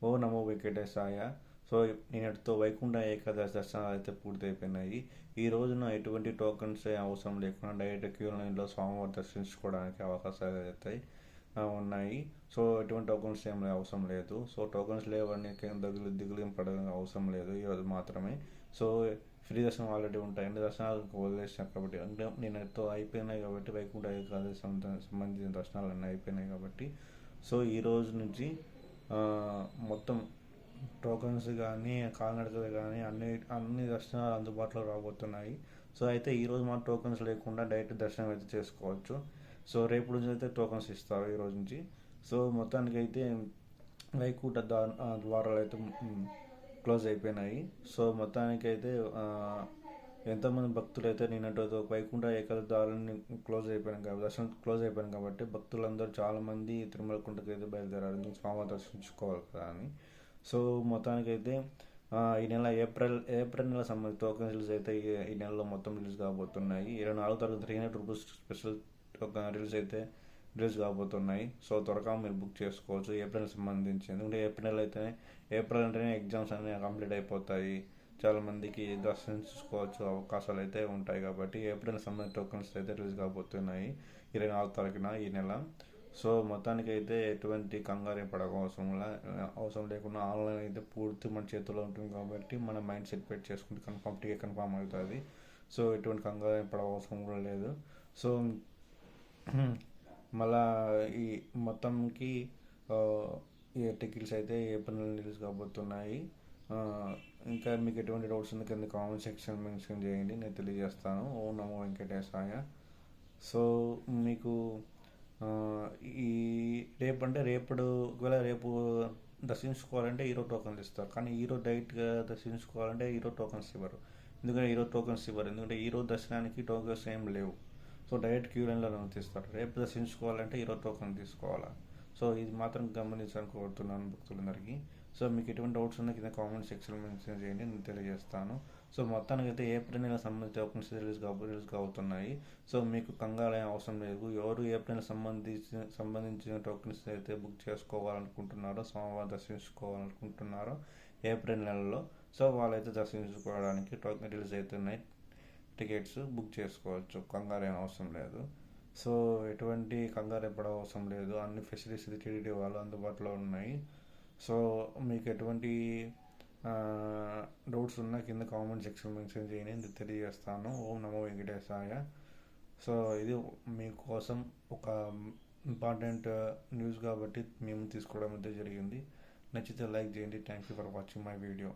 ఓ నమో వెంకటేశాయ. So నేటితో వైకుంఠ ఏకాదశి దర్శనాలు అయితే పూర్తయిపోయినాయి. ఈ రోజున ఎటువంటి టోకన్స్ అవసరం లేకుండా డైరెక్ట్ క్యూ లైన్లో స్వామివారి దర్శించుకోవడానికి అవకాశాలు అయితే ఉన్నాయి. సో ఎటువంటి టోకన్స్ ఏం అవసరం లేదు. సో టోకన్స్ లేవని దిగులు పడడం అవసరం లేదు ఈరోజు మాత్రమే. సో ఫ్రీ దర్శనం ఆల్రెడీ ఉంటాయి. అన్ని దర్శనాలు వదిలేసాను కాబట్టి, అంటే నేనతో అయిపోయినాయి కాబట్టి వైకుంఠ ఏకాదశి సంబంధించిన దర్శనాలు అన్నీ అయిపోయినాయి కాబట్టి, సో ఈ రోజు నుంచి మొత్తం టోకన్స్ కానీ కాలినడకలు కానీ అన్ని దర్శనాలు అందుబాటులో రాబోతున్నాయి. సో అయితే ఈరోజు మన టోకన్స్ లేకుండా డైరెక్ట్ దర్శనం అయితే చేసుకోవచ్చు. సో రేపు నుంచి అయితే టోకన్స్ ఇస్తారు ఈ రోజు నుంచి. సో మొత్తానికి అయితే వైకుంఠ ద్వారాలు అయితే క్లోజ్ అయిపోయినాయి. సో మొత్తానికి అయితే ఎంతోమంది భక్తులు అయితే నిన్నటితో వైకుంఠ ఏకాదశి దారులని క్లోజ్ అయిపోయాను కాబట్టి, దర్శనం క్లోజ్ అయిపోయాను కాబట్టి భక్తులందరూ చాలామంది తిరుమల కుంటకి అయితే బయలుదేరారు స్వామివారి దర్శించుకోవాలి కదా అని. సో మొత్తానికైతే ఈ నెల ఏప్రిల్ నెల సంబంధించి టోకెన్ రిలీజ్ అయితే ఈ నెలలో మొత్తం రిలీజ్ కాబోతున్నాయి. 24వ తారీఖు 300 రూపీస్ స్పెషల్ రిలీజ్ కాబోతున్నాయి. సో త్వరగా మీరు బుక్ చేసుకోవచ్చు ఏప్రిల్ సంబంధించి. ఎందుకంటే ఏప్రిల్ అంటేనే ఎగ్జామ్స్ అనేవి కంప్లీట్ అయిపోతాయి. చాలామందికి దర్శించుకోవచ్చు అవకాశాలు అయితే ఉంటాయి కాబట్టి ఏప్రిల్ సంబంధించిన టోకెన్స్ అయితే రిలీజ్ కాబోతున్నాయి 24వ తారీఖున ఈ నెల. సో మొత్తానికి అయితే ఎటువంటి కంగారు అవసరం లేకుండా ఆన్లైన్ అయితే పూర్తి మన చేతిలో ఉంటుంది కాబట్టి మన మైండ్ సెట్ పెట్టి చేసుకుంటే కన్ఫామ్ అవుతుంది. సో ఎటువంటి కంగారు అవసరం కూడా లేదు. సో మళ్ళా ఈ మొత్తంకి ఈ టికెట్స్ అయితే ఏప్రిల్ రిలీజ్ కాబోతున్నాయి. ఇంకా మీకు ఎటువంటి డౌట్స్ ఉంది కింద కామెంట్ సెక్షన్ మెన్షన్ చేయండి, నేను తెలియజేస్తాను. ఓం నమో వెంకటేశాయ. సో మీకు ఈ ఒకవేళ రేపు దర్శించుకోవాలంటే ఈరోజు టోకన్స్ ఇస్తారు, కానీ ఈరోజు డైరెక్ట్గా దర్శించుకోవాలంటే ఈరోజు టోకన్స్ ఇవ్వరు. ఎందుకంటే ఈరోజు దర్శనానికి టోకన్స్ ఏం లేవు. సో డైరెక్ట్ క్యూ లైన్లో తీస్తారు. రేపు దర్శించుకోవాలంటే ఈరోజు టోకన్ తీసుకోవాలా. సో ఇది మాత్రం గమనించాలని కోరుతున్నాను భక్తులందరికీ. సో మీకు ఎటువంటి డౌట్స్ ఉన్నా కింద కామెంట్ సెక్షన్లో మెన్షన్ చేయండి, నేను తెలియజేస్తాను. సో మొత్తానికి అయితే ఏప్రిల్ నెల సంబంధించిన టోకన్స్ రిలీజ్ అవుతున్నాయి. సో మీకు కంగారు అవసరం లేదు. ఎవరు ఏప్రిల్ సంబంధించిన టోకన్స్ అయితే బుక్ చేసుకోవాలనుకుంటున్నారో, స్వామివారి దర్శించుకోవాలనుకుంటున్నారో ఏప్రిల్ నెలలో, సో వాళ్ళైతే దర్శించుకోవడానికి టోకెన్ రిలీజ్ అవుతున్నాయి. టికెట్స్ బుక్ చేసుకోవచ్చు, కంగారు ఏం అవసరం లేదు. సో ఎటువంటి కంగారు అవసరం లేదు. అన్ని ఫెసిలిటీస్ టీటీడీ వాళ్ళు అందుబాటులో ఉన్నాయి. సో మీకు ఎటువంటి డౌట్స్ ఉన్నా కింద కామెంట్ సెక్షన్ మెన్షన్ చేయండి, నేను తెలియజేస్తాను. ఓం నమో వెంకటేశాయ. సో ఇది మీకోసం ఒక ఇంపార్టెంట్ న్యూస్ కాబట్టి మేము తీసుకోవడం అయితే జరిగింది. నచ్చితే లైక్ చేయండి. Thank you for watching my video.